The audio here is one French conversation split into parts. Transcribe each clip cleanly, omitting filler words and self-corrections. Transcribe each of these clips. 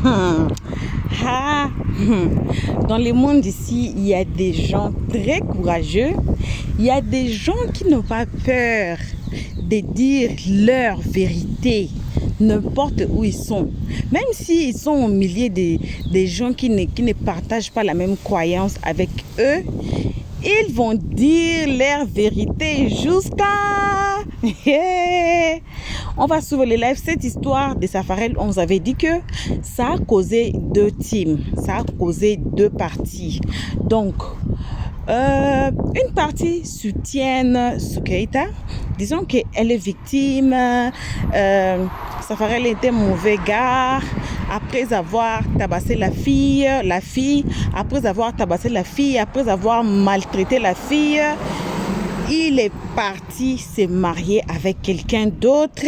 Ah, dans le monde ici, il y a des gens très courageux. Il y a des gens qui n'ont pas peur de dire leur vérité, n'importe où ils sont. Même s'ils sont au milieu des gens qui ne partagent pas la même croyance avec eux, ils vont dire leur vérité jusqu'à... On va suivre le live. Cette histoire de Safarel, on vous avait dit que ça a causé deux teams, ça a causé deux parties. Donc, une partie soutient Soukeita, disons qu'elle est victime, Safarel était mauvais gars, après avoir tabassé la fille, après avoir tabassé la fille, après avoir maltraité la fille, il est parti se marier avec quelqu'un d'autre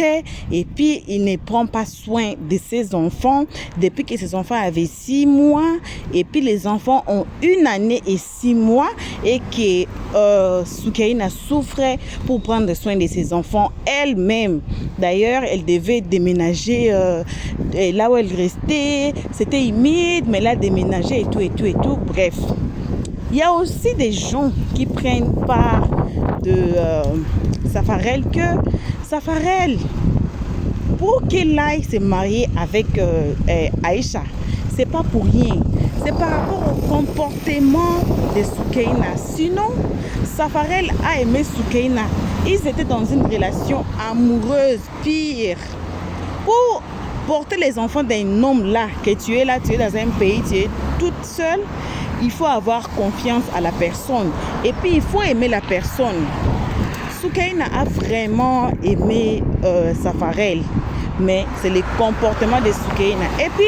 et puis il ne prend pas soin de ses enfants depuis que ses enfants avaient 6 mois et puis les enfants ont 1 année et 6 mois et que Soukeina souffrait pour prendre soin de ses enfants elle-même. D'ailleurs, elle devait déménager là où elle restait, c'était humide mais elle a déménagé et tout et tout et tout, bref. Il y a aussi des gens qui prennent part de Safarel que Safarel, pour qu'il aille se marier avec Aïcha, c'est pas pour rien. C'est par rapport au comportement de Soukeina. Sinon, Safarel a aimé Soukeina. Ils étaient dans une relation amoureuse, pire. Pour porter les enfants d'un homme là, que tu es là, tu es dans un pays, tu es toute seule, il faut avoir confiance à la personne. Et puis, il faut aimer la personne. Soukeina a vraiment aimé Safarel. Mais c'est le comportement de Soukeina. Et puis,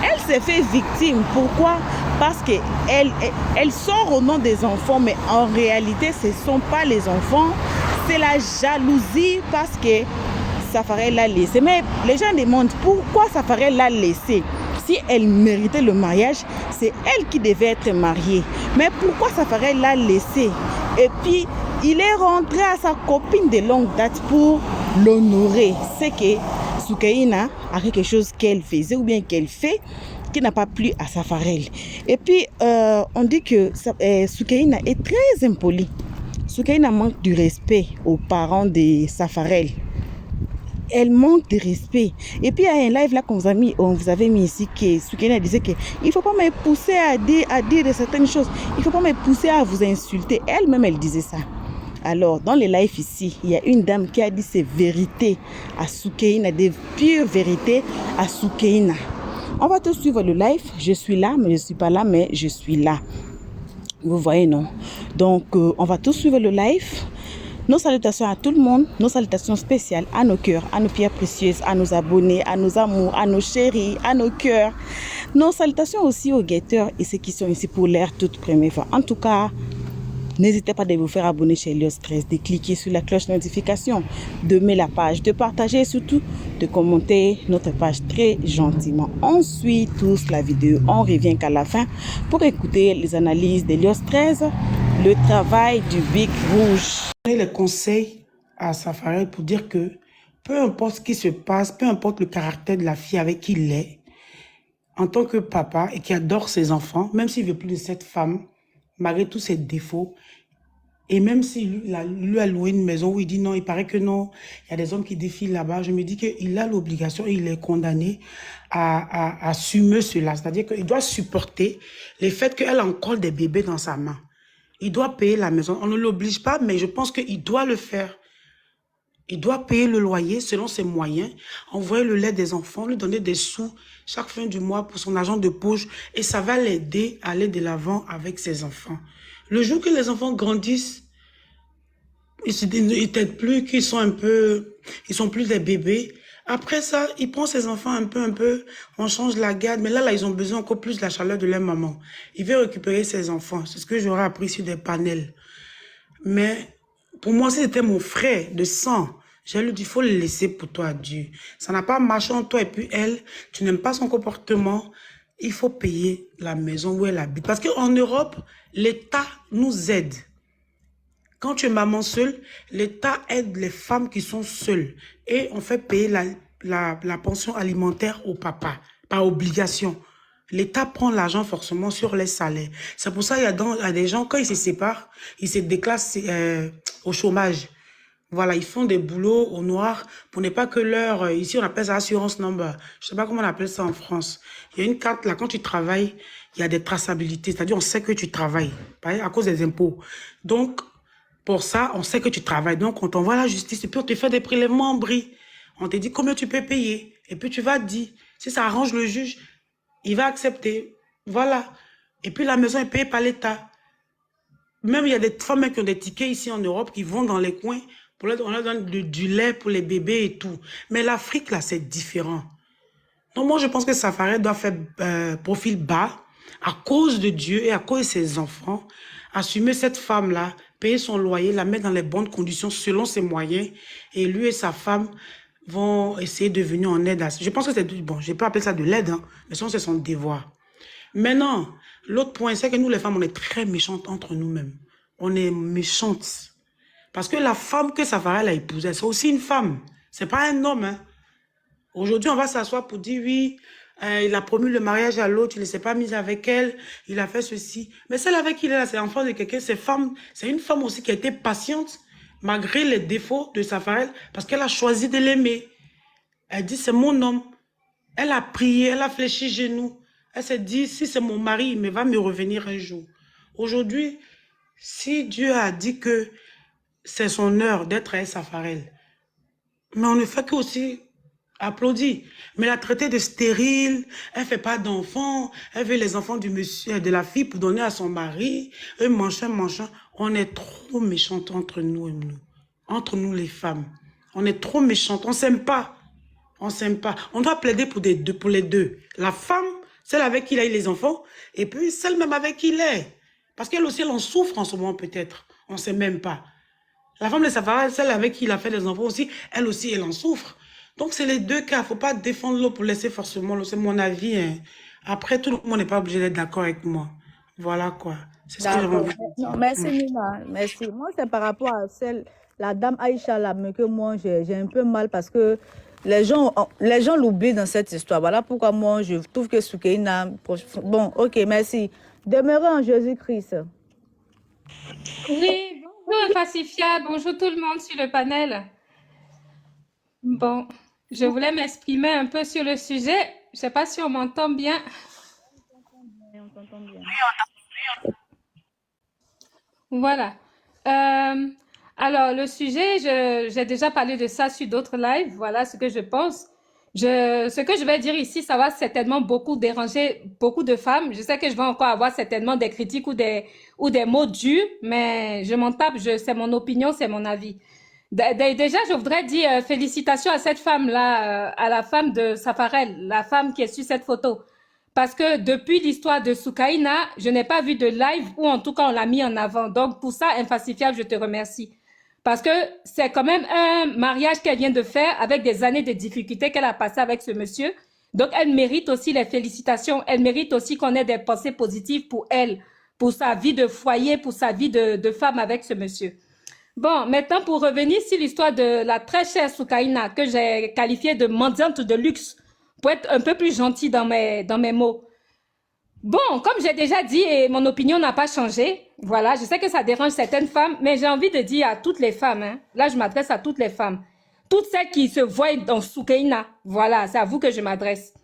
elle s'est fait victime. Pourquoi? Parce qu'elle sort au nom des enfants. Mais en réalité, ce ne sont pas les enfants. C'est la jalousie parce que Safarel l'a laissé. Mais les gens demandent pourquoi Safarel l'a laissé. Si elle méritait le mariage, c'est elle qui devait être mariée. Mais pourquoi Safarel l'a laissé? Et puis, il est rentré à sa copine de longue date pour l'honorer. C'est que Soukeina a quelque chose qu'elle faisait ou bien qu'elle fait qui n'a pas plu à Safarel. Et puis, on dit que Soukeina est très impolie. Soukeina manque du respect aux parents de Safarel. Elle manque de respect. Et puis il y a un live là qu'on vous a mis, on vous avait mis ici, que Soukeina disait que il faut pas me pousser à dire de certaines choses. Il faut pas me pousser à vous insulter. Elle-même, elle disait ça. Alors, dans les lives ici, il y a une dame qui a dit ses vérités à Soukeina, des pures vérités à Soukeina. On va tous suivre le live. Je suis là, mais je ne suis pas là, mais je suis là. Vous voyez, non? Donc, on va tous suivre le live. Nos salutations à tout le monde, nos salutations spéciales à nos cœurs, à nos pierres précieuses, à nos abonnés, à nos amours, à nos chéris, à nos cœurs. Nos salutations aussi aux guetteurs et ceux qui sont ici pour leur toute première fois. En tout cas, n'hésitez pas de vous faire abonner chez Elios 13, de cliquer sur la cloche de notification, d'aimer la page, de partager et surtout de commenter notre page très gentiment. On suit tous la vidéo, on revient qu'à la fin pour écouter les analyses d'Elios 13, le travail du Big Rouge. Les conseils à Safarel pour dire que peu importe ce qui se passe, peu importe le caractère de la fille avec qui il est, en tant que papa et qui adore ses enfants, même s'il veut plus de cette femme, malgré tous ses défauts, et même s'il lui a loué une maison où il dit non, il paraît que non, il y a des hommes qui défilent là-bas, je me dis qu'il a l'obligation et il est condamné à assumer cela. C'est-à-dire qu'il doit supporter le fait qu'elle a encore des bébés dans sa main. Il doit payer la maison. On ne l'oblige pas, mais je pense qu'il doit le faire. Il doit payer le loyer selon ses moyens, envoyer le lait des enfants, lui donner des sous chaque fin du mois pour son argent de poche et ça va l'aider à aller de l'avant avec ses enfants. Le jour que les enfants grandissent, ils t'aident plus, qu'ils sont un peu, ils sont plus des bébés. Après ça, il prend ses enfants un peu, on change la garde, mais là, ils ont besoin encore plus de la chaleur de leur maman. Il veut récupérer ses enfants. C'est ce que j'aurais appris sur des panels. Mais pour moi, si c'était mon frère de sang, j'ai lui dit, il faut le laisser pour toi, Dieu. Ça n'a pas marché entre toi et puis elle, tu n'aimes pas son comportement, il faut payer la maison où elle habite. Parce qu'en Europe, l'État nous aide. Quand tu es maman seule, l'État aide les femmes qui sont seules. Et on fait payer la pension alimentaire au papa. par obligation. L'État prend l'argent forcément sur les salaires. C'est pour ça qu'il y a des gens, quand ils se séparent, ils se déclassent au chômage. Voilà, ils font des boulots au noir pour ne pas que leur... ici, on appelle ça assurance number. Je sais pas comment on appelle ça en France. Il y a une carte, là, quand tu travailles, il y a des traçabilités. C'est-à-dire, on sait que tu travailles, à cause des impôts. Donc, pour ça, on sait que tu travailles. Donc, on t'envoie à la justice et puis on te fait des prélèvements en bris. On te dit combien tu peux payer. Et puis, tu vas dire, si ça arrange le juge, il va accepter. Voilà. Et puis, la maison est payée par l'État. Même, il y a des femmes qui ont des tickets ici en Europe qui vont dans les coins. On leur donne du lait pour les bébés et tout. Mais l'Afrique, là, c'est différent. Donc, moi, je pense que Safaré doit faire profil bas à cause de Dieu et à cause de ses enfants. Assumer cette femme-là, payer son loyer, la mettre dans les bonnes conditions selon ses moyens. Et lui et sa femme vont essayer de venir en aide. Je pense que c'est... Bon, je ne vais pas appeler ça de l'aide, hein, mais sinon, c'est son devoir. Maintenant, l'autre point, c'est que nous, les femmes, on est très méchantes entre nous-mêmes. On est méchantes. Parce que la femme que Safarel a épousée, c'est aussi une femme. C'est pas un homme. Hein. Aujourd'hui, on va s'asseoir pour dire, oui, il a promis le mariage à l'autre, il ne s'est pas mis avec elle, il a fait ceci. Mais celle avec qui il est là, c'est l'enfant de quelqu'un, c'est une femme aussi qui a été patiente, malgré les défauts de Safarel, parce qu'elle a choisi de l'aimer. Elle dit, c'est mon homme. Elle a prié, elle a fléchi genoux. Elle s'est dit, si c'est mon mari, il va me revenir un jour. Aujourd'hui, si Dieu a dit que c'est son heure d'être à Safarel, mais on ne fait que aussi applaudir. Mais la traiter de stérile, elle ne fait pas d'enfants, elle veut les enfants du monsieur, de la fille pour donner à son mari, machin. On est trop méchantes entre nous et nous. Entre nous les femmes. On est trop méchantes, on ne s'aime pas. On s'aime pas. On doit plaider pour les deux. La femme, celle avec qui il a eu les enfants, et puis celle même avec qui il est. Parce qu'elle aussi, elle en souffre en ce moment peut-être. On ne sait même pas. La femme de Safarel, celle avec qui il a fait des enfants aussi, elle en souffre. Donc c'est les deux cas. Il ne faut pas défendre l'autre pour laisser forcément l'autre. C'est mon avis. Hein. Après, tout le monde n'est pas obligé d'être d'accord avec moi. Voilà quoi. C'est ce que j'avais envie de dire. Merci Nina, merci. Moi, c'est par rapport à la dame Aïcha là, mais que moi, j'ai un peu mal parce que les gens l'oublient dans cette histoire. Voilà pourquoi moi, je trouve que Soukaina... Bon, ok, merci. Demeurez en Jésus-Christ. Oui, bonjour Pacifica, bonjour tout le monde sur le panel. Bon, je voulais m'exprimer un peu sur le sujet. Je ne sais pas si on m'entend bien. On t'entend bien. Voilà. Alors, le sujet, j'ai déjà parlé de ça sur d'autres lives. Voilà ce que je pense. Ce que je vais dire ici, ça va certainement beaucoup déranger beaucoup de femmes. Je sais que je vais encore avoir certainement des critiques ou des mots durs, mais je m'en tape. C'est mon opinion, c'est mon avis. Déjà, je voudrais dire félicitations à cette femme-là, à la femme de Safarel, la femme qui est sur cette photo. Parce que depuis l'histoire de Soukaina, je n'ai pas vu de live ou en tout cas on l'a mis en avant. Donc pour ça, Infacifiable, je te remercie. Parce que c'est quand même un mariage qu'elle vient de faire avec des années de difficultés qu'elle a passées avec ce monsieur. Donc elle mérite aussi les félicitations. Elle mérite aussi qu'on ait des pensées positives pour elle, pour sa vie de foyer, pour sa vie de femme avec ce monsieur. Bon, maintenant pour revenir sur l'histoire de la très chère Soukaina, que j'ai qualifiée de mendiante de luxe, pour être un peu plus gentil dans mes mots. Bon, comme j'ai déjà dit, et mon opinion n'a pas changé, voilà, je sais que ça dérange certaines femmes, mais j'ai envie de dire à toutes les femmes, hein, là je m'adresse à toutes les femmes, toutes celles qui se voient dans Soukaina, voilà, c'est à vous que je m'adresse.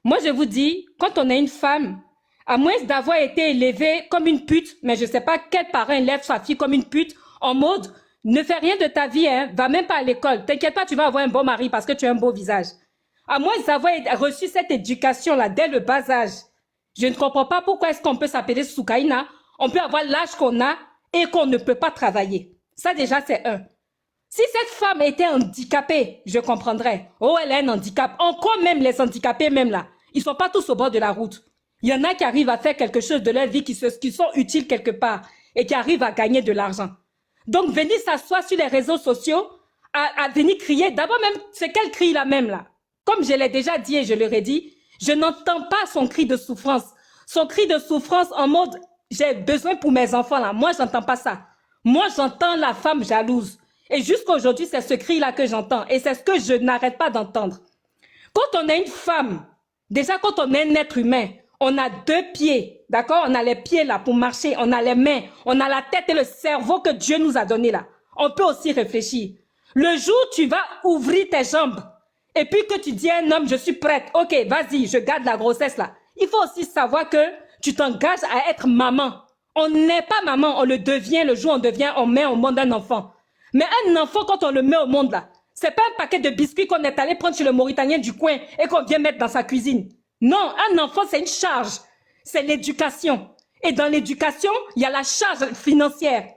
Moi je vous dis, quand on est une femme, à moins d'avoir été élevée comme une pute, mais je sais pas quel parent élève sa fille comme une pute, en mode, ne fais rien de ta vie, hein, va même pas à l'école, t'inquiète pas, tu vas avoir un bon mari parce que tu as un beau visage. À moins d'avoir reçu cette éducation-là dès le bas âge, je ne comprends pas pourquoi est-ce qu'on peut s'appeler Soukaina, on peut avoir l'âge qu'on a et qu'on ne peut pas travailler. Ça déjà, c'est un. Si cette femme était handicapée, je comprendrais. Oh, elle a un handicap. Encore même les handicapés, même là, ils sont pas tous au bord de la route. Il y en a qui arrivent à faire quelque chose de leur vie, qui sont utiles quelque part et qui arrivent à gagner de l'argent. Donc, venir s'asseoir sur les réseaux sociaux, à venir crier, d'abord même, c'est quel cri là même là? Comme je l'ai déjà dit et je leur ai dit, je n'entends pas son cri de souffrance. Son cri de souffrance en mode, j'ai besoin pour mes enfants là. Moi, j'entends pas ça. Moi, j'entends la femme jalouse. Et jusqu'à aujourd'hui, c'est ce cri-là que j'entends. Et c'est ce que je n'arrête pas d'entendre. Quand on est une femme Déjà, quand on est un être humain, on a 2 pieds, d'accord? On a les pieds là pour marcher, on a les mains, on a la tête et le cerveau que Dieu nous a donné là. On peut aussi réfléchir. Le jour où tu vas ouvrir tes jambes et puis que tu dis à un homme, je suis prête, ok, vas-y, je garde la grossesse là. Il faut aussi savoir que tu t'engages à être maman. On n'est pas maman, on le devient le jour où on met au monde un enfant. Mais un enfant, quand on le met au monde là, c'est pas un paquet de biscuits qu'on est allé prendre chez le Mauritanien du coin et qu'on vient mettre dans sa cuisine. Non, un enfant, c'est une charge. C'est l'éducation. Et dans l'éducation, il y a la charge financière.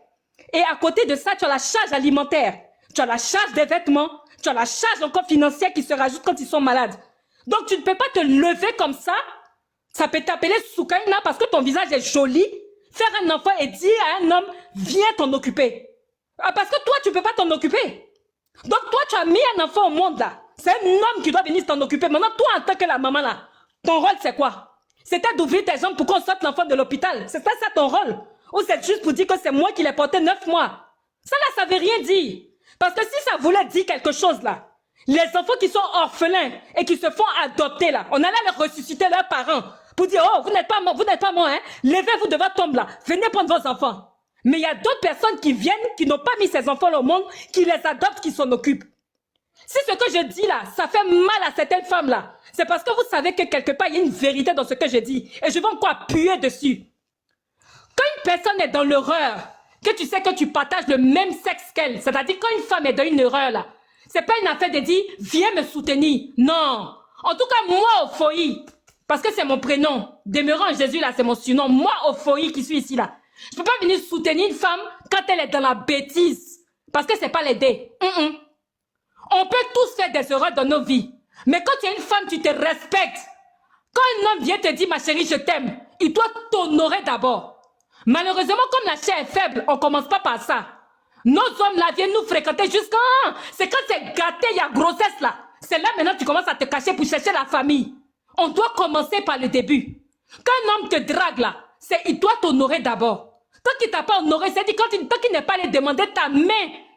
Et à côté de ça, tu as la charge alimentaire. Tu as la charge des vêtements. Tu as la charge encore financière qui se rajoute quand ils sont malades. Donc, tu ne peux pas te lever comme ça. Ça peut t'appeler Soukaina parce que ton visage est joli. Faire un enfant et dire à un homme, viens t'en occuper. Ah, parce que toi, tu ne peux pas t'en occuper. Donc, toi, tu as mis un enfant au monde, là. C'est un homme qui doit venir t'en occuper. Maintenant, toi, en tant que la maman, là, ton rôle, c'est quoi? C'était d'ouvrir tes jambes pour qu'on sorte l'enfant de l'hôpital. C'est pas ça ton rôle? Ou c'est juste pour dire que c'est moi qui l'ai porté 9 mois? Ça, là, ça veut rien dire. Parce que si ça voulait dire quelque chose, là, les enfants qui sont orphelins et qui se font adopter, là, on allait les ressusciter leurs parents pour dire, oh, vous n'êtes pas mort, hein? Levez-vous de votre tombe, là. Venez prendre vos enfants. Mais il y a d'autres personnes qui viennent, qui n'ont pas mis ces enfants au monde, qui les adoptent, qui s'en occupent. Si ce que je dis là, ça fait mal à certaines femmes là, c'est parce que vous savez que quelque part, il y a une vérité dans ce que je dis. Et je vais encore appuyer dessus. Quand une personne est dans l'erreur, que tu sais que tu partages le même sexe qu'elle, c'est-à-dire quand une femme est dans une erreur là, c'est pas une affaire de dire, viens me soutenir. Non. En tout cas, moi, Ophoï, parce que c'est mon prénom, demeurant Jésus là, c'est mon surnom, moi, Ophoï qui suis ici là, je peux pas venir soutenir une femme quand elle est dans la bêtise. Parce que c'est pas l'aider. On peut tous faire des erreurs dans nos vies. Mais quand tu es une femme, tu te respectes. Quand un homme vient te dire, ma chérie, je t'aime, il doit t'honorer d'abord. Malheureusement, comme la chair est faible, on commence pas par ça. Nos hommes là viennent nous fréquenter jusqu'à... C'est quand c'est gâté, il y a grossesse là. C'est là maintenant que tu commences à te cacher pour chercher la famille. On doit commencer par le début. Quand un homme te drague là, il doit t'honorer d'abord. Tant qu'il t'a pas honoré, c'est-à-dire tant qu'il n'est pas allé demander ta main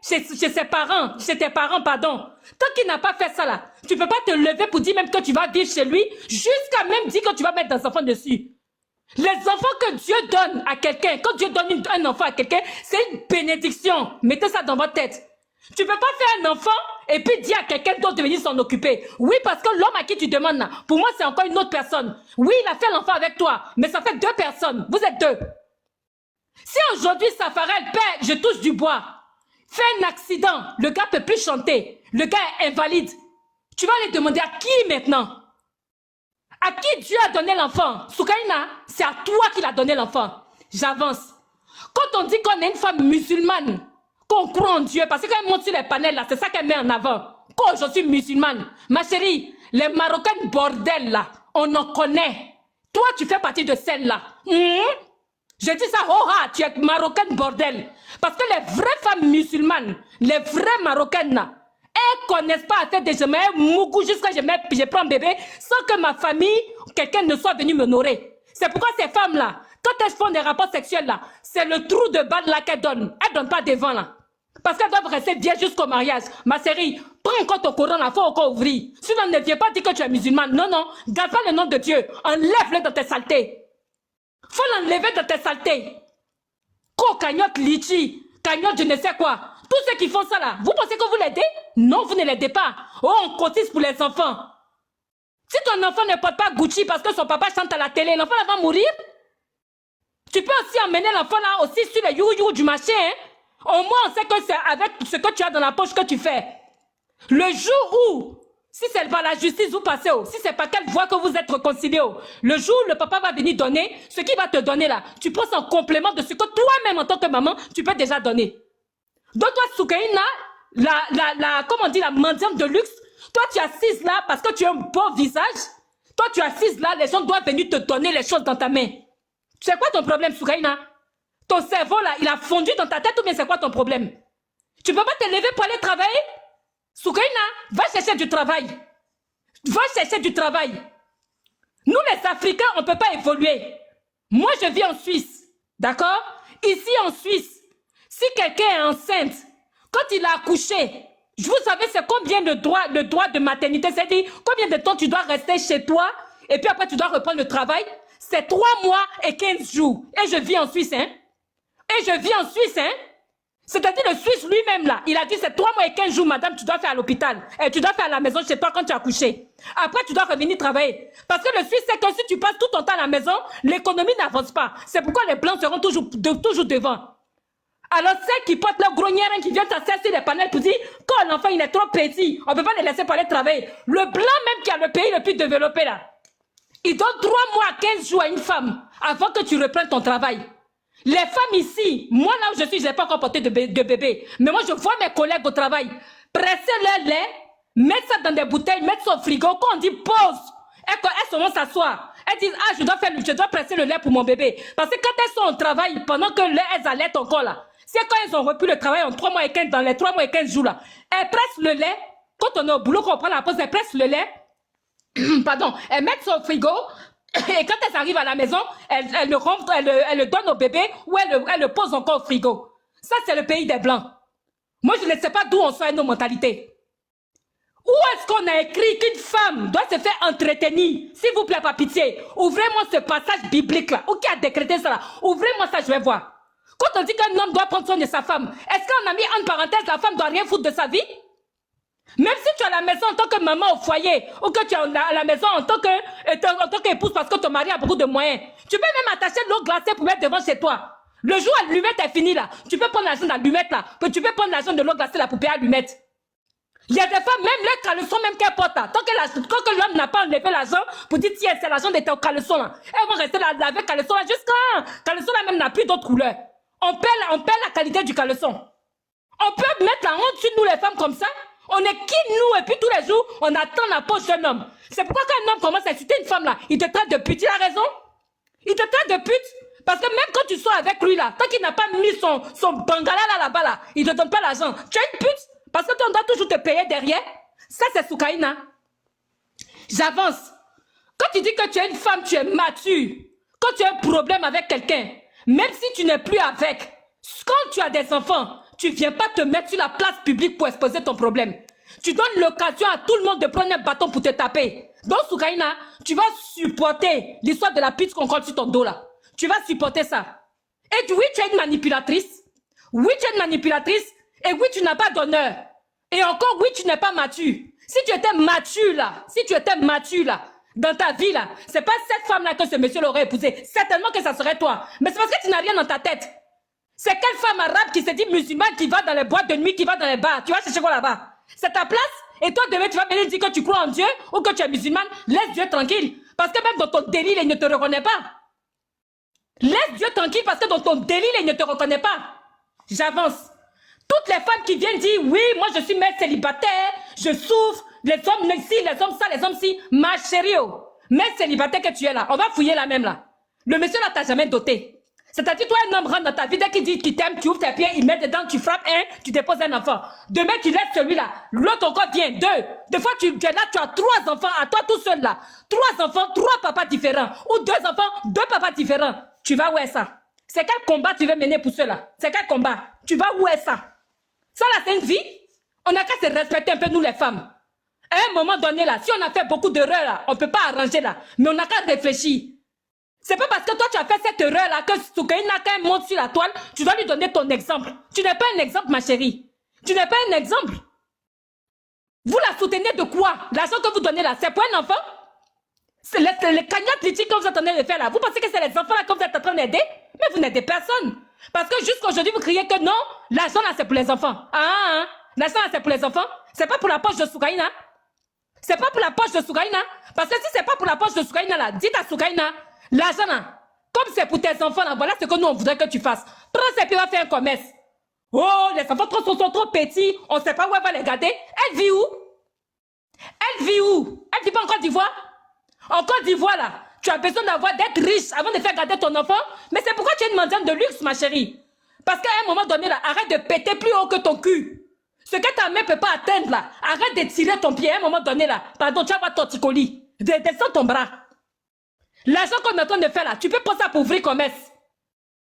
chez tes parents, pardon. Tant qu'il n'a pas fait ça là, tu peux pas te lever pour dire même que tu vas vivre chez lui, jusqu'à même dire que tu vas mettre des enfants dessus. Les enfants que Dieu donne à quelqu'un, quand Dieu donne un enfant à quelqu'un, c'est une bénédiction. Mettez ça dans votre tête. Tu peux pas faire un enfant et puis dire à quelqu'un d'autre de venir s'en occuper. Oui, parce que l'homme à qui tu demandes là, pour moi c'est encore une autre personne. Oui, il a fait l'enfant avec toi, mais ça fait 2 personnes. Vous êtes 2. Si aujourd'hui Safarel perd, je touche du bois, fait un accident, le gars peut plus chanter, le gars est invalide, tu vas aller demander à qui maintenant? À qui Dieu a donné l'enfant? Soukaina, c'est à toi qu'il a donné l'enfant. J'avance. Quand on dit qu'on est une femme musulmane, qu'on croit en Dieu, parce que quand elle monte sur les panels là, c'est ça qu'elle met en avant. Quand je suis musulmane, ma chérie, les Marocaines bordel là, on en connaît. Toi, tu fais partie de celle-là. Je dis ça, oh ah, tu es marocaine bordel. Parce que les vraies femmes musulmanes, les vraies marocaines, elles connaissent pas à faire des chemins, mougou jusqu'à je prends bébé, sans que ma famille, quelqu'un ne soit venu m'honorer. C'est pourquoi ces femmes-là, quand elles font des rapports sexuels là, c'est le trou de balle là qu'elles donnent. Elles donnent pas devant là. Parce qu'elles doivent rester vierges jusqu'au mariage. Ma chérie, prends encore ton Coran là, faut encore ouvrir. Sinon, ne viens pas dire que tu es musulmane. Non, non, garde pas le nom de Dieu. Enlève-le dans tes saletés. Faut l'enlever de tes saletés. Ko, cagnotte, litchi, cagnotte, je ne sais quoi. Tous ceux qui font ça là, vous pensez que vous l'aidez? Non, vous ne l'aidez pas. Oh, on cotise pour les enfants. Si ton enfant ne porte pas Gucci parce que son papa chante à la télé, l'enfant va mourir. Tu peux aussi emmener l'enfant là aussi sur le you-you du marché. Hein? Au moins, on sait que c'est avec ce que tu as dans la poche que tu fais. Le jour où, si c'est par la justice, vous passez, si c'est pas qu'elle voit que vous êtes réconciliés, le jour où le papa va venir donner, ce qu'il va te donner là, tu penses en complément de ce que toi-même en tant que maman, tu peux déjà donner. Donc toi, Soukaina, comment on dit, la mendiante de luxe, toi tu es assise là parce que tu as un beau visage, toi tu es assise là, les gens doivent venir te donner les choses dans ta main. C'est quoi ton problème, Soukaina? Ton cerveau là, il a fondu dans ta tête ou bien c'est quoi ton problème? Tu peux pas te lever pour aller travailler? Soukaina, va chercher du travail. Va chercher du travail. Nous les Africains, on ne peut pas évoluer. Moi, je vis en Suisse. D'accord? Ici en Suisse, si quelqu'un est enceinte, quand il a accouché, vous savez c'est combien de droits de maternité, c'est-à-dire combien de temps tu dois rester chez toi et puis après tu dois reprendre le travail, c'est 3 mois et 15 jours. Et je vis en Suisse, hein. Et je vis en Suisse, hein. C'est-à-dire le Suisse lui-même là, il a dit c'est 3 mois et 15 jours, madame, tu dois faire à l'hôpital. Et tu dois faire à la maison chez toi quand tu as couché. Après, tu dois revenir travailler. Parce que le Suisse sait que si tu passes tout ton temps à la maison, l'économie n'avance pas. C'est pourquoi les Blancs seront toujours devant. Alors celles qui portent leur grognière, qui viennent s'asseoir sur les panels pour dire quand l'enfant il est trop petit, on ne peut pas les laisser parler travailler. Le Blanc même qui a le pays le plus développé là, il donne 3 mois à 15 jours à une femme avant que tu reprennes ton travail. Les femmes ici, moi là où je suis, je n'ai pas encore porté de bébé. Mais moi, je vois mes collègues au travail presser leur lait, mettre ça dans des bouteilles, mettre ça au frigo. Quand on dit pause, elles se vont s'asseoir. Elles disent, ah, je dois presser le lait pour mon bébé. Parce que quand elles sont au travail, pendant que elles allaitent encore là, c'est quand elles ont repris le travail en 3 mois et 15, dans les 3 mois et 15 jours là, elles pressent le lait. Quand on est au boulot, quand on prend la pause, elles pressent le lait. Pardon, elles mettent ça au frigo. Et quand elles arrivent à la maison, elles le donnent au bébé ou elles le posent encore au frigo. Ça, c'est le pays des Blancs. Moi, je ne sais pas d'où on sort nos mentalités. Où est-ce qu'on a écrit qu'une femme doit se faire entretenir? S'il vous plaît, par pitié, ouvrez-moi ce passage biblique-là. Ou qui a décrété ça là? Ouvrez-moi ça, je vais voir. Quand on dit qu'un homme doit prendre soin de sa femme, est-ce qu'on a mis en parenthèse la femme doit rien foutre de sa vie? Même si tu es à la maison en tant que maman au foyer, ou que tu es à la maison en tant qu'épouse parce que ton mari a beaucoup de moyens, tu peux même attacher de l'eau glacée pour mettre devant chez toi. Le jour où l'allumette est finie là, tu peux prendre l'argent d'allumette là, que tu peux prendre l'argent de l'eau glacée là pour payer allumette. Il y a des femmes, même les caleçons même qu'elles portent là, tant que l'homme n'a pas enlevé l'argent pour dire tiens c'est l'argent de tes caleçons là, elles vont rester là avec caleçon là jusqu'à caleçon là même n'a plus d'autres couleurs. On perd la qualité du caleçon. On peut mettre la honte sur nous les femmes comme ça. On est qui nous et puis tous les jours on attend la poche d'un homme. C'est pourquoi quand un homme commence à insulter une femme là, il te traite de pute, il a raison. Il te traite de pute. Parce que même quand tu sors avec lui là, tant qu'il n'a pas mis son bangala là-bas là, il ne te donne pas l'argent. Tu es une pute parce que tu dois toujours te payer derrière. Ça c'est Soukaina. J'avance. Quand tu dis que tu es une femme, tu es mature. Quand tu as un problème avec quelqu'un, même si tu n'es plus avec, quand tu as des enfants, tu ne viens pas te mettre sur la place publique pour exposer ton problème. Tu donnes l'occasion à tout le monde de prendre un bâton pour te taper. Donc, Soukaina, tu vas supporter l'histoire de la pute qu'on compte sur ton dos là. Tu vas supporter ça. Et oui, tu es une manipulatrice. Oui, tu es une manipulatrice. Et oui, tu n'as pas d'honneur. Et encore, oui, tu n'es pas mature. Si tu étais mature là, dans ta vie là, c'est pas cette femme là que ce monsieur l'aurait épousée. Certainement que ça serait toi. Mais c'est parce que tu n'as rien dans ta tête. C'est quelle femme arabe qui se dit musulmane qui va dans les boîtes de nuit, qui va dans les bars? Tu vas chercher quoi là-bas? C'est ta place? Et toi, demain, tu vas venir dire que tu crois en Dieu ou que tu es musulmane? Laisse Dieu tranquille. Parce que même dans ton délire, il ne te reconnaît pas. Laisse Dieu tranquille parce que dans ton délire, il ne te reconnaît pas. J'avance. Toutes les femmes qui viennent dire, oui, moi je suis mère célibataire, je souffre, les hommes ici, les hommes ça, les hommes ci. Ma chérie, oh, mère célibataire que tu es là, on va fouiller la même là. Le monsieur là t'a jamais doté. C'est-à-dire, toi, un homme rentre dans ta vie, dès qu'il dit qu'il t'aime, tu ouvres tes pieds, il met dedans, tu frappes un, tu déposes un enfant. Demain, tu laisses celui-là. L'autre encore vient, 2. Des fois, tu es là, tu as 3 enfants, à toi tout seul là. 3 enfants, 3 papas différents. Ou 2 enfants, 2 papas différents. Tu vas où est ça? C'est quel combat tu veux mener pour cela? C'est quel combat? Tu vas où est ça? Ça là, c'est une vie? On n'a qu'à se respecter un peu, nous les femmes. À un moment donné là, si on a fait beaucoup d'erreurs là, on ne peut pas arranger là. Mais on n'a qu'à réfléchir. C'est pas parce que toi tu as fait cette erreur là que Soukaina quand elle monte sur la toile, tu dois lui donner ton exemple. Tu n'es pas un exemple ma chérie. Tu n'es pas un exemple. Vous la soutenez de quoi? L'argent que vous donnez là, c'est pour un enfant? C'est les cagnottes politiques que vous êtes en train de faire là. Vous pensez que c'est les enfants là que vous êtes en train d'aider? Mais vous n'aidez personne. Parce que jusqu'à aujourd'hui vous criez que non, l'argent là c'est pour les enfants. L'argent là c'est pour les enfants. C'est pas pour la poche de Soukaina. C'est pas pour la poche de Soukaina. Parce que si c'est pas pour la poche de Soukaina là, dites à Soukaina, l'argent là, comme c'est pour tes enfants là, voilà ce que nous on voudrait que tu fasses. Prends ces pieds, va faire un commerce. Oh, les enfants sont trop petits, on ne sait pas où elle va les garder. Elle vit où? Elle vit où? Elle vit pas en Côte d'Ivoire? En Côte d'Ivoire là, tu as besoin d'être riche avant de faire garder ton enfant. Mais c'est pourquoi tu es une mendiante de luxe ma chérie. Parce qu'à un moment donné là, arrête de péter plus haut que ton cul. Ce que ta main ne peut pas atteindre là, arrête de tirer ton pied à un moment donné là. Pardon, tu vas voir ton ticoli. Descends ton bras. L'argent qu'on est en train de faire là, tu peux prendre ça pour ouvrir commerce.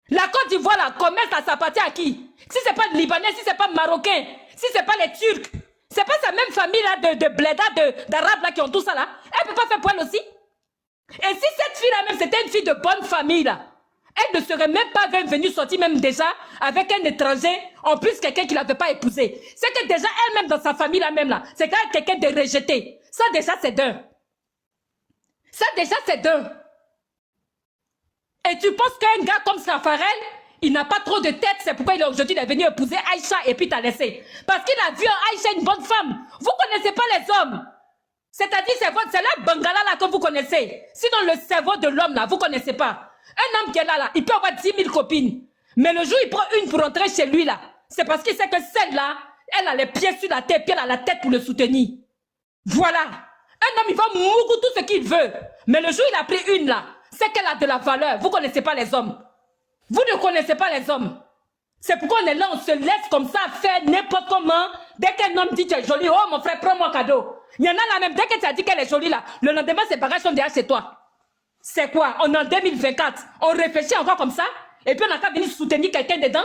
La Côte d'Ivoire là, commerce là, ça appartient à qui? Si c'est pas Libanais, si c'est pas Marocain, si c'est pas les Turcs, c'est pas sa même famille là de blédards, d'Arabes là qui ont tout ça là. Elle peut pas faire pour elle aussi. Et si cette fille-là même, c'était une fille de bonne famille, là, elle ne serait même pas venue sortir même déjà avec un étranger, en plus quelqu'un qui ne l'avait pas épousé. C'est que déjà elle-même dans sa famille là même là, c'est quand même quelqu'un de rejeté. Ça déjà c'est d'un. Ça déjà c'est d'un. Et tu penses qu'un gars comme Safarel, il n'a pas trop de tête, c'est pourquoi aujourd'hui il est venu épouser Aïcha et puis t'a laissé. Parce qu'il a vu en Aïcha une bonne femme. Vous ne connaissez pas les hommes. C'est-à-dire c'est la Bangala là que vous connaissez. Sinon le cerveau de l'homme là, vous ne connaissez pas. Un homme qui est là, il peut avoir 10 000 copines. Mais le jour où il prend une pour rentrer chez lui là, c'est parce qu'il sait que celle-là, elle a les pieds sur la tête, puis elle a la tête pour le soutenir. Voilà. Un homme, il va mourir tout ce qu'il veut. Mais le jour où il a pris une là, c'est qu'elle a de la valeur. Vous ne connaissez pas les hommes. Vous ne connaissez pas les hommes. C'est pourquoi on est là, on se laisse comme ça faire n'importe comment. Dès qu'un homme dit tu es jolie, oh mon frère, prends-moi cadeau. Il y en a là même, dès que tu as dit qu'elle est jolie là, le lendemain ses bagages sont déjà chez toi. C'est quoi? On est en 2024. On réfléchit encore comme ça? Et puis on n'a qu'à venir soutenir quelqu'un dedans?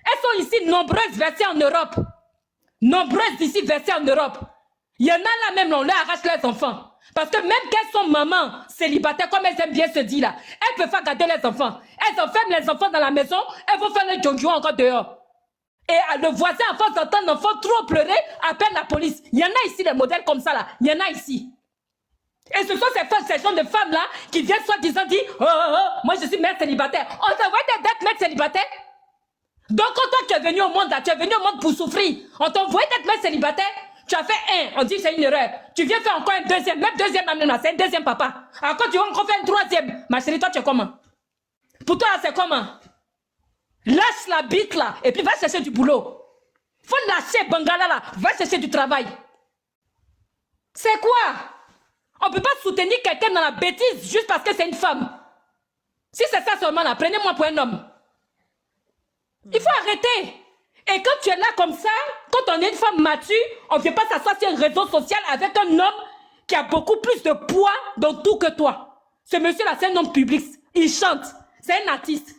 Elles sont ici nombreuses versées en Europe. Nombreuses ici versées en Europe. Il y en a là même, on leur arrache leurs enfants. Parce que même qu'elles sont mamans célibataires, comme elles aiment bien se dire là, elles peuvent pas garder les enfants. Elles enferment les enfants dans la maison, elles vont faire le jonjo encore dehors. Et le voisin, à force d'entendre l'enfant trop pleurer, appelle la police. Il y en a ici des modèles comme ça là. Il y en a ici. Et ce sont ces gens de femmes là qui viennent soi-disant dire moi je suis mère célibataire. On t'envoie d'être mère célibataire. Donc quand toi tu es venu au monde là, tu es venu au monde pour souffrir. On t'envoie d'être mère célibataire. Tu as fait un, on dit que c'est une erreur. Tu viens faire encore un deuxième, même deuxième là, c'est un deuxième papa. Encore tu vas encore faire un troisième. Ma chérie, toi tu es comment? Pour toi c'est comment? Lâche la bite là et puis va chercher du boulot. Faut lâcher Bangala là, va chercher du travail. C'est quoi? On ne peut pas soutenir quelqu'un dans la bêtise juste parce que c'est une femme. Si c'est ça seulement là, prenez-moi pour un homme. Il faut arrêter. Et quand tu es là comme ça, quand on est une femme mature, on ne vient pas s'asseoir sur un réseau social avec un homme qui a beaucoup plus de poids dans tout que toi. Ce monsieur-là, c'est un homme public. Il chante. C'est un artiste.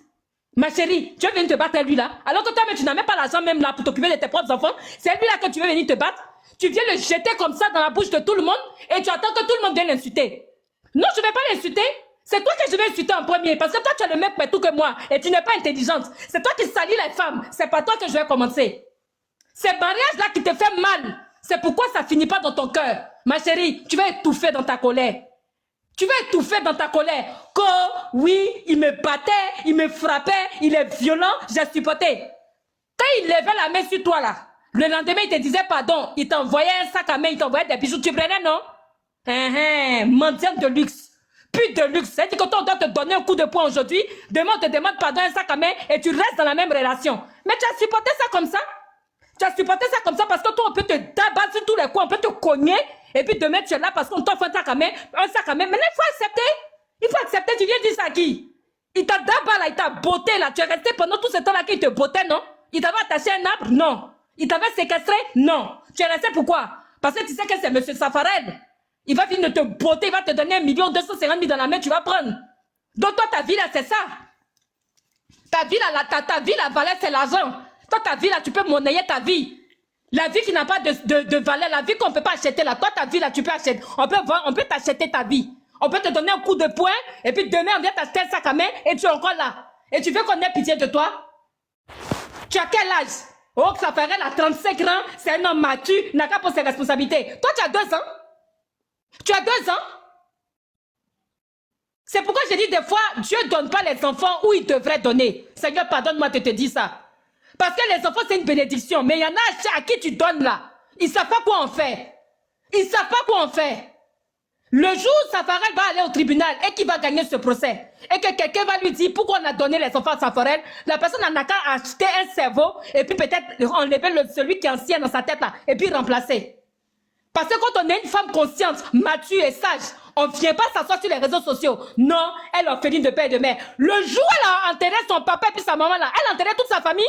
Ma chérie, tu veux venir te battre avec lui là? Alors que toi, tu n'as même pas l'argent même là pour t'occuper de tes propres enfants. C'est lui là que tu veux venir te battre. Tu viens le jeter comme ça dans la bouche de tout le monde et tu attends que tout le monde vienne l'insulter. Non, je ne vais pas l'insulter. C'est toi que je vais insulter en premier parce que toi, tu as le même tout que moi et tu n'es pas intelligente. C'est toi qui salis les femmes. C'est pas toi que je vais commencer. Ces mariages-là qui te fait mal, c'est pourquoi ça finit pas dans ton cœur. Ma chérie, tu vas étouffer dans ta colère. Tu vas étouffer dans ta colère. Que oui, il me battait, il me frappait, il est violent, j'ai supporté. Quand il levait la main sur toi là, le lendemain, il te disait pardon, il t'envoyait un sac à main, il t'envoyait des bijoux, tu prenais, non? Mendiant de luxe. Plus de luxe. C'est-à-dire que toi, on doit te donner un coup de poing aujourd'hui, demain, on te demande pardon, un sac à main, et tu restes dans la même relation. Mais tu as supporté ça comme ça? Tu as supporté ça comme ça parce que toi, on peut te tabaser sur tous les coups, on peut te cogner, et puis demain, tu es là parce qu'on t'offre un sac à main. Maintenant, il faut accepter. Il faut accepter, tu viens dire ça à qui? Il t'a d'abord là, il t'a botté là, tu es resté pendant tout ce temps-là qu'il te bottait, non? Il t'avait attaché un arbre? Non. Il t'avait séquestré? Non. Tu es resté pourquoi? Parce que tu sais que c'est M. Safarel. Il va venir te botter, il va te donner 1 250 000 dans la main, tu vas prendre. Donc toi, ta vie là, c'est ça. Ta vie là, ta vie, la valeur, c'est l'argent. Toi, ta vie là, tu peux monnayer ta vie. La vie qui n'a pas de valeur, la vie qu'on ne peut pas acheter là. Toi, ta vie là, tu peux acheter. On peut t'acheter ta vie. On peut te donner un coup de poing, et puis demain, on vient t'acheter un sac à main, et tu es encore là. Et tu veux qu'on ait pitié de toi? Tu as quel âge? Oh, Safarel a 35 ans, c'est un homme mature, il n'a qu'à prendre ses responsabilités. Toi, tu as 2 ans. Tu as 2 ans. C'est pourquoi je dis des fois, Dieu ne donne pas les enfants où il devrait donner. Seigneur, pardonne-moi de te dire ça. Parce que les enfants, c'est une bénédiction. Mais il y en a à qui tu donnes là. Ils ne savent pas quoi en faire. Ils ne savent pas quoi en faire. Le jour où Safarel va aller au tribunal et qu'il va gagner ce procès, et que quelqu'un va lui dire pourquoi on a donné les enfants à Safarel, la personne n'a qu'à acheter un cerveau et puis peut-être enlever celui qui est ancien dans sa tête là, et puis remplacer. Parce que quand on est une femme consciente, mature et sage, on ne vient pas s'asseoir sur les réseaux sociaux. Non, elle a orpheline de père et de mère. Le jour où elle a enterré son papa et puis sa maman là, elle a enterré toute sa famille.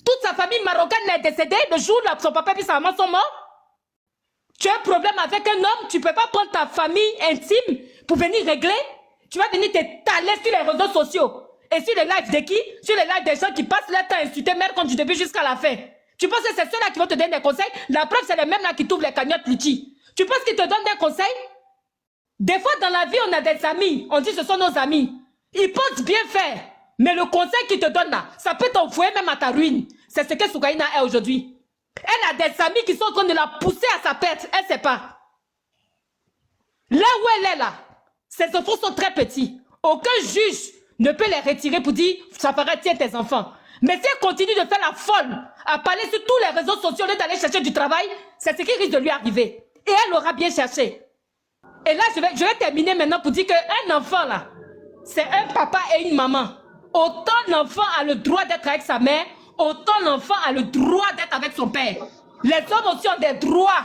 Toute sa famille marocaine est décédée le jour où son papa et puis sa maman sont morts. Tu as un problème avec un homme, tu ne peux pas prendre ta famille intime pour venir régler. Tu vas venir t'étaler sur les réseaux sociaux. Et sur les lives de qui? Sur les lives des gens qui passent leur temps à insulter mère comme du début jusqu'à la fin. Tu penses que c'est ceux-là qui vont te donner des conseils? La preuve, c'est les mêmes là qui t'ouvrent les cagnottes litchi. Tu penses qu'ils te donnent des conseils? Des fois, dans la vie, on a des amis. On dit ce sont nos amis. Ils pensent bien faire. Mais le conseil qu'ils te donnent là, ça peut t'envoyer même à ta ruine. C'est ce que Soukaina est aujourd'hui. Elle a des amis qui sont en train de la pousser à sa perte. Elle ne sait pas. Là où elle est là, ses enfants sont très petits. Aucun juge ne peut les retirer pour dire ça paraît tiens tes enfants. Mais si elle continue de faire la folle, à parler sur tous les réseaux sociaux, au lieu d'aller chercher du travail, c'est ce qui risque de lui arriver. Et elle aura bien cherché. Et là, je vais terminer maintenant pour dire qu'un enfant là, c'est un papa et une maman. Autant l'enfant a le droit d'être avec sa mère, autant l'enfant a le droit d'être avec son père. Les hommes aussi ont des droits.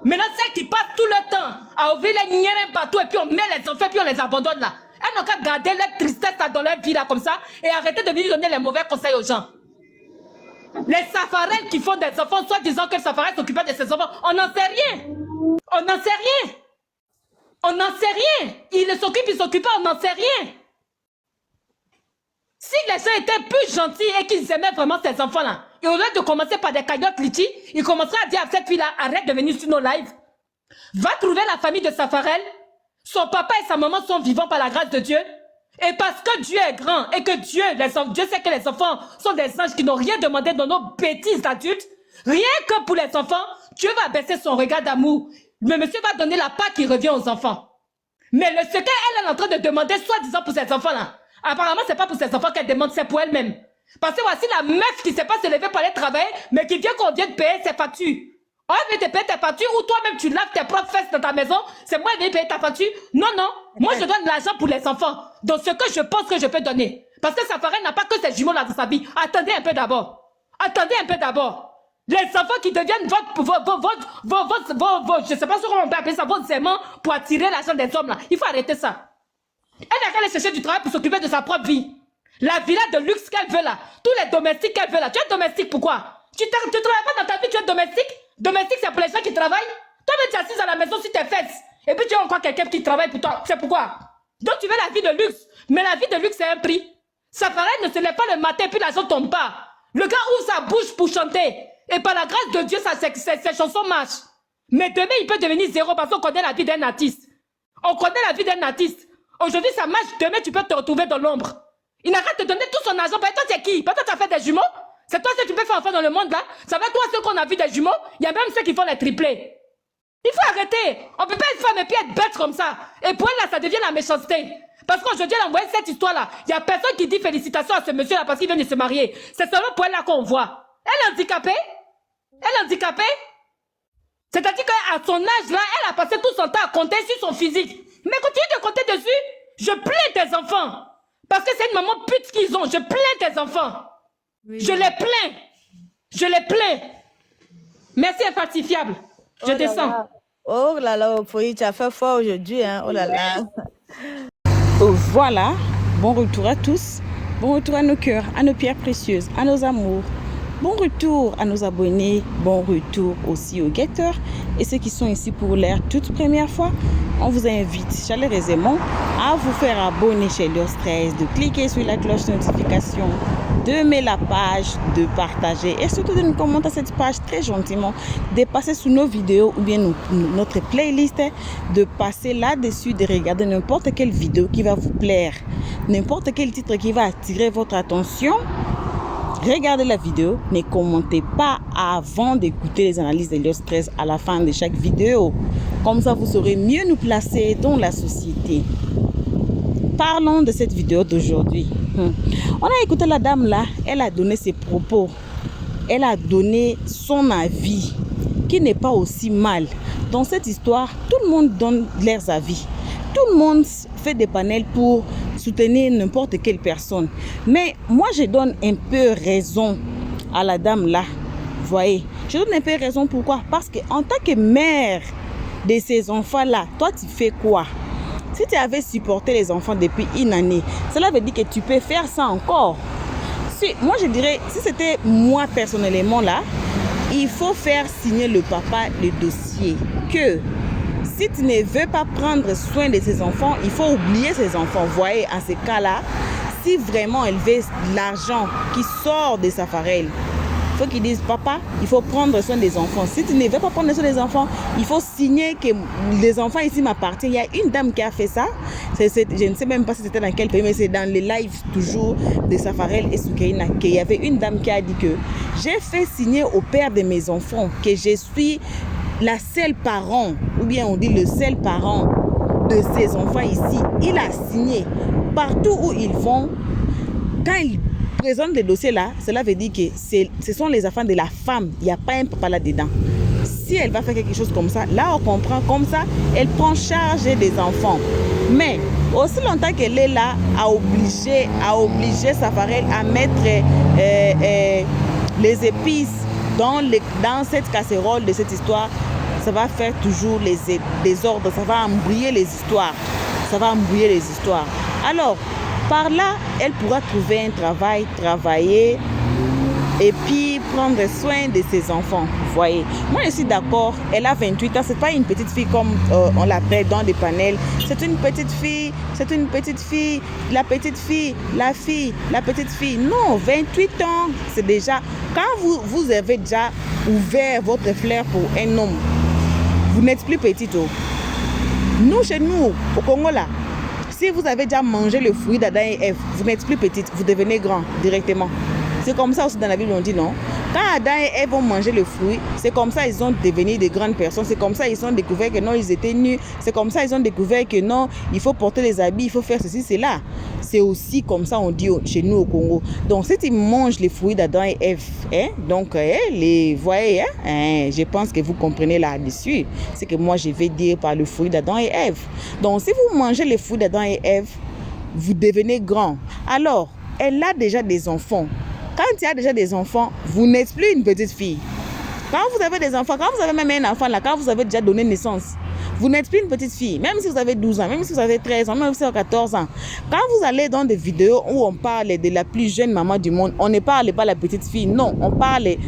Maintenant, celles qui passent tout le temps à ouvrir les niérins partout et puis on met les enfants et puis on les abandonne là. Elles n'ont qu'à garder leur tristesse là dans leur vie là comme ça et arrêter de venir donner les mauvais conseils aux gens. Les safarelles qui font des enfants, soit disant que le safarel s'occupait de ses enfants, on n'en sait rien. On n'en sait rien. On n'en sait rien. Il s'occupe pas, on n'en sait rien. Si les gens étaient plus gentils et qu'ils aimaient vraiment ces enfants-là, et au lieu de commencer par des cagnottes litchi, ils commenceraient à dire à cette fille-là, arrête de venir sur nos lives. Va trouver la famille de Safarel. Son papa et sa maman sont vivants par la grâce de Dieu. Et parce que Dieu est grand et que Dieu sait que les enfants sont des anges qui n'ont rien demandé dans nos bêtises d'adultes, rien que pour les enfants, Dieu va baisser son regard d'amour. Mais monsieur va donner la part qui revient aux enfants. Mais ce qu'elle est en train de demander, soi-disant pour ces enfants-là, apparemment, c'est pas pour ses enfants qu'elle demande, c'est pour elle-même. Parce que voici la meuf qui ne sait pas se lever pour aller travailler, mais qui vient qu'on vienne payer ses factures. On vient te payer tes factures ou toi-même tu laves tes propres fesses dans ta maison, c'est moi qui vais payer ta facture. Non, non, moi je donne l'argent pour les enfants. Donc ce que je pense que je peux donner. Parce que Safarel n'a pas que ses jumeaux là dans sa vie. Attendez un peu d'abord. Attendez un peu d'abord. Les enfants qui deviennent je sais pas ce qu'on peut appeler ça, vos aimants pour attirer l'argent des hommes là. Il faut arrêter ça. Elle a qu'à aller chercher du travail pour s'occuper de sa propre vie. La villa de luxe qu'elle veut là. Tous les domestiques qu'elle veut là. Tu es domestique pourquoi? Tu travailles pas dans ta vie, tu es domestique? Domestique c'est pour les gens qui travaillent. Toi-même tu es assise à la maison sur tes fesses. Et puis tu as encore quelqu'un qui travaille pour toi. C'est pourquoi? Donc tu veux la vie de luxe. Mais la vie de luxe c'est un prix. Safarel ne se lève pas le matin puis l'argent tombe pas. Le gars ouvre sa bouche pour chanter. Et par la grâce de Dieu, ses chansons marchent. Mais demain, il peut devenir zéro parce qu'on connaît la vie d'un artiste. On connaît la vie d'un artiste. Aujourd'hui, ça marche. Demain, tu peux te retrouver dans l'ombre. Il n'arrête de donner tout son argent. Toi, tu es qui? Toi, tu as fait des jumeaux? C'est toi ce que tu peux faire enfant dans le monde, là? Ça va, toi, ceux qu'on a vu des jumeaux? Il y a même ceux qui font les triplés. Il faut arrêter. On ne peut pas être femme et puis être bête comme ça. Et pour elle, là, ça devient la méchanceté. Parce qu'aujourd'hui, elle a envoyé cette histoire-là. Il n'y a personne qui dit félicitations à ce monsieur-là parce qu'il vient de se marier. C'est seulement pour elle, là, qu'on voit. Elle est handicapée? Elle est handicapée? C'est-à-dire qu'à son âge, là, elle a passé tout son temps à compter sur son physique. Mais continue de compter dessus. Je plains tes enfants. Parce que c'est une maman pute qu'ils ont. Je plains tes enfants. Oui. Je les plains. Je les plains. Merci, infalsifiable. Je descends. Là. Oh là là, Opoyi, tu as fait fort aujourd'hui, hein. Oh là là. Voilà. Bon retour à tous. Bon retour à nos cœurs, à nos pierres précieuses, à nos amours. Bon retour à nos abonnés, bon retour aussi aux guetteurs et ceux qui sont ici pour leur toute première fois. On vous invite chaleureusement à vous faire abonner chez Elios 13, de cliquer sur la cloche de notification, d'aimer la page, de partager et surtout de nous commenter cette page très gentiment, de passer sous nos vidéos ou bien notre playlist, de passer là-dessus, de regarder n'importe quelle vidéo qui va vous plaire, n'importe quel titre qui va attirer votre attention. Regardez la vidéo, ne commentez pas avant d'écouter les analyses d'Elios 13 à la fin de chaque vidéo. Comme ça, vous saurez mieux nous placer dans la société. Parlons de cette vidéo d'aujourd'hui. On a écouté la dame là, elle a donné ses propos. Elle a donné son avis, qui n'est pas aussi mal. Dans cette histoire, tout le monde donne leurs avis. Tout le monde fait des panels pour soutenir n'importe quelle personne. Mais moi, je donne un peu raison à la dame là. Vous voyez, je donne un peu raison. Pourquoi? Parce qu'en tant que mère de ces enfants-là, toi, tu fais quoi? Si tu avais supporté les enfants depuis une année, cela veut dire que tu peux faire ça encore. Moi, je dirais, si c'était moi personnellement là, il faut faire signer le papa le dossier que si tu ne veux pas prendre soin de ses enfants, il faut oublier ses enfants. Vous voyez, à ce cas-là, si vraiment elle veut l'argent qui sort de Safarel, il faut qu'ils disent, papa, il faut prendre soin des enfants. Si tu ne veux pas prendre soin des enfants, il faut signer que les enfants ici m'appartiennent. Il y a une dame qui a fait ça. Je ne sais même pas si c'était dans quel pays, mais c'est dans les lives toujours de Safarel et Soukaina qu'il y avait une dame qui a dit que j'ai fait signer au père de mes enfants que je suis la seule parent, ou bien on dit le seul parent de ces enfants ici. Il a signé partout où ils vont. Quand ils présentent des dossiers là, cela veut dire que ce sont les enfants de la femme. Il n'y a pas un papa là-dedans. Si elle va faire quelque chose comme ça, là on comprend comme ça, elle prend charge des enfants. Mais aussi longtemps qu'elle est là, à obliger Safarel à mettre les épices dans cette casserole de cette histoire, ça va faire toujours les désordres, ça va embrouiller les histoires. Ça va embrouiller les histoires. Alors, par là, elle pourra trouver un travail, travailler et puis prendre soin de ses enfants. Vous voyez, moi je suis d'accord, elle a 28 ans, c'est pas une petite fille comme on l'appelle dans des panels. C'est une petite fille, la petite fille, la fille, la petite fille. Non, 28 ans, c'est déjà, quand vous avez déjà ouvert votre flair pour un homme, vous n'êtes plus petite. Nous, chez nous, au Congo là, si vous avez déjà mangé le fruit d'Adam et Ève, vous n'êtes plus petite, vous devenez grand directement. C'est comme ça aussi dans la Bible, on dit non. Quand Adam et Ève ont mangé le fruit, c'est comme ça ils ont devenu de grandes personnes. C'est comme ça ils ont découvert que non, ils étaient nus. C'est comme ça ils ont découvert que non, il faut porter les habits, il faut faire ceci, cela. C'est aussi comme ça on dit chez nous au Congo. Donc si tu manges les fruits d'Adam et Ève, donc les voyez, je pense que vous comprenez là-dessus. C'est que moi je vais dire par le fruit d'Adam et Ève. Donc si vous mangez les fruits d'Adam et Ève, vous devenez grand. Alors, elle a déjà des enfants. Quand il y a déjà des enfants, vous n'êtes plus une petite fille. Quand vous avez des enfants, quand vous avez même un enfant là, quand vous avez déjà donné naissance, vous n'êtes plus une petite fille. Même si vous avez 12 ans, même si vous avez 13 ans, même si vous avez 14 ans. Quand vous allez dans des vidéos où on parle de la plus jeune maman du monde, on ne parle pas de la petite fille. Non, on parle de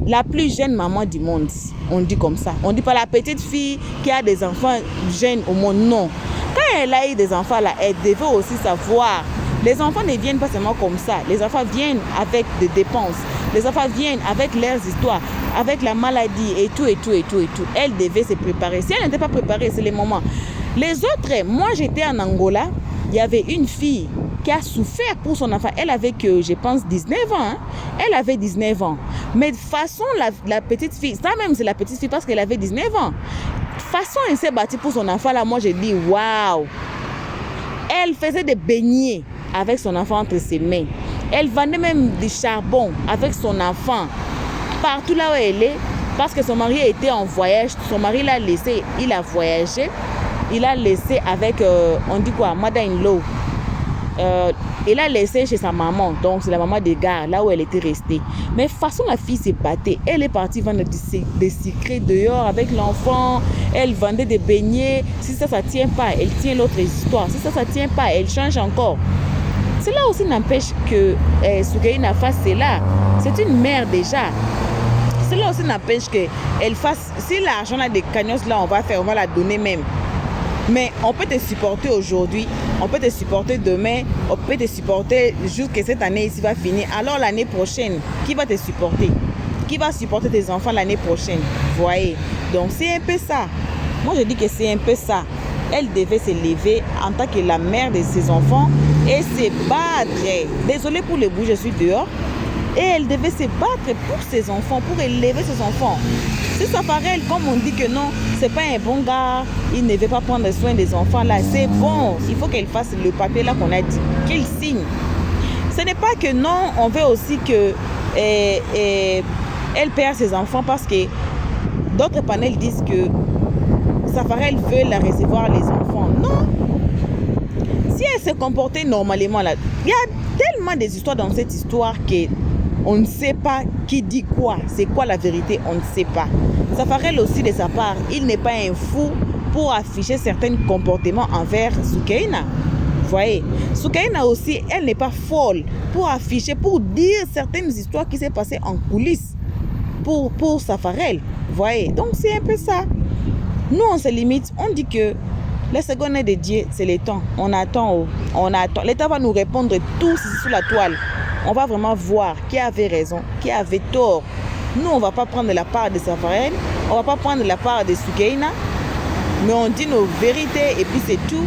la plus jeune maman du monde. On dit comme ça. On ne dit pas la petite fille qui a des enfants jeunes au monde. Non. Quand elle a eu des enfants là, elle devait aussi savoir. Les enfants ne viennent pas seulement comme ça. Les enfants viennent avec des dépenses. Les enfants viennent avec leurs histoires, avec la maladie et tout. Elle devait se préparer. Si elle n'était pas préparée, c'est les moments. Les autres, moi j'étais en Angola, il y avait une fille qui a souffert pour son enfant. Elle avait que, je pense, 19 ans. Hein? Elle avait 19 ans. Mais de façon, la petite fille, ça même c'est la petite fille parce qu'elle avait 19 ans. De façon, elle s'est battue pour son enfant là. Moi j'ai dit, waouh. Elle faisait des beignets avec son enfant entre ses mains. Elle vendait même du charbon avec son enfant partout là où elle est parce que son mari était en voyage. Son mari l'a laissé, il a voyagé. Il a laissé avec, on dit quoi, mother-in-law. Il a laissé chez sa maman, donc c'est la maman des gars, là où elle était restée. Mais de toute façon, la fille s'est battue. Elle est partie vendre des secrets dehors avec l'enfant. Elle vendait des beignets. Si ça ne tient pas, elle tient l'autre histoire. Si ça ne tient pas, elle change encore. Cela aussi n'empêche que Soukaina fasse cela. C'est une mère déjà. Cela aussi n'empêche qu'elle fasse. Si l'argent là des cagnos là, on va la donner même. Mais on peut te supporter aujourd'hui, on peut te supporter demain, on peut te supporter jusqu'à cette année ici va finir. Alors l'année prochaine, qui va te supporter? Qui va supporter tes enfants l'année prochaine? Vous voyez? Donc c'est un peu ça. Moi je dis que c'est un peu ça. Elle devait se lever en tant que la mère de ses enfants et se battre. Désolée pour le bruit, je suis dehors. Et elle devait se battre pour ses enfants, pour élever ses enfants. C'est Safarel, comme on dit que non, c'est pas un bon gars, il ne veut pas prendre soin des enfants là, c'est bon. Il faut qu'elle fasse le papier là qu'on a dit, qu'il signe. Ce n'est pas que non, on veut aussi que elle perd ses enfants parce que d'autres panels disent que Safarel veut la recevoir les enfants. Non. Si elle se comportait normalement là, il y a tellement des histoires dans cette histoire que on ne sait pas qui dit quoi. C'est quoi la vérité? On ne sait pas. Safarel aussi de sa part, il n'est pas un fou pour afficher certains comportements envers Soukaina. Vous voyez? Soukaina aussi, elle n'est pas folle pour afficher, pour dire certaines histoires qui s'est passées en coulisses pour Safarel. Vous voyez? Donc c'est un peu ça. Nous on se limite, on dit que la seconde est de Dieu, c'est le temps. On attend. L'État va nous répondre tout sur la toile. On va vraiment voir qui avait raison, qui avait tort. Nous, on ne va pas prendre la part de Safarel, on ne va pas prendre la part de Soukaina, mais on dit nos vérités et puis c'est tout.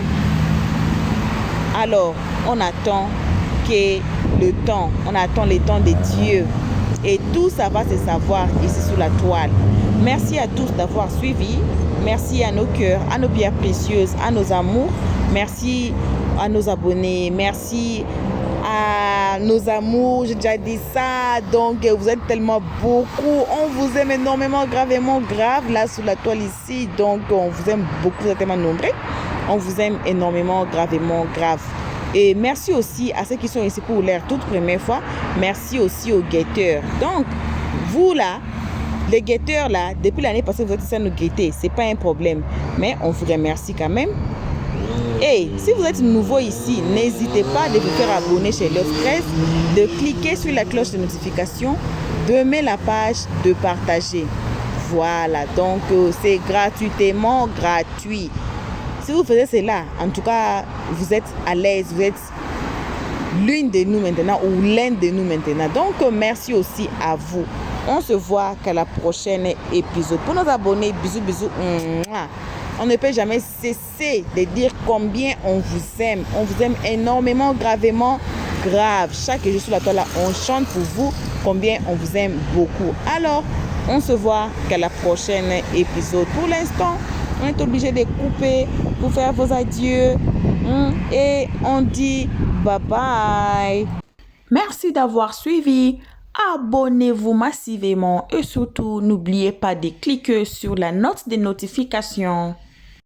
Alors, on attend que le temps, on attend le temps de Dieu. Et tout ça va se savoir ici sur la toile. Merci à tous d'avoir suivi. Merci à nos cœurs, à nos pierres précieuses, à nos amours. Merci à nos abonnés. Merci à nos amours. J'ai déjà dit ça. Donc, vous êtes tellement beaucoup. On vous aime énormément, gravement, grave, là, sur la toile ici. Donc, on vous aime beaucoup. Vous êtes tellement nombreux. On vous aime énormément, gravement, grave. Et merci aussi à ceux qui sont ici pour leur toute première fois. Merci aussi aux guetteurs. Donc, vous là, les guetteurs là, depuis l'année passée, vous êtes ici à nous guetter. Ce n'est pas un problème. Mais on vous remercie quand même. Et si vous êtes nouveau ici, n'hésitez pas de vous faire abonner chez Love Stress, de cliquer sur la cloche de notification, d'aimer la page, de partager. Voilà, donc c'est gratuitement gratuit. Si vous faites cela, en tout cas, vous êtes à l'aise, vous êtes l'une de nous maintenant ou l'un de nous maintenant. Donc, merci aussi à vous. On se voit qu'à la prochaine épisode. Pour nos abonnés, bisous, bisous. On ne peut jamais cesser de dire combien on vous aime. On vous aime énormément, gravement, grave. Chaque jour sur la toile, on chante pour vous combien on vous aime beaucoup. Alors, on se voit qu'à la prochaine épisode. Pour l'instant, on est obligé de couper pour faire vos adieux. Et on dit bye bye. Merci d'avoir suivi. Abonnez-vous massivement et surtout n'oubliez pas de cliquer sur la note de notification.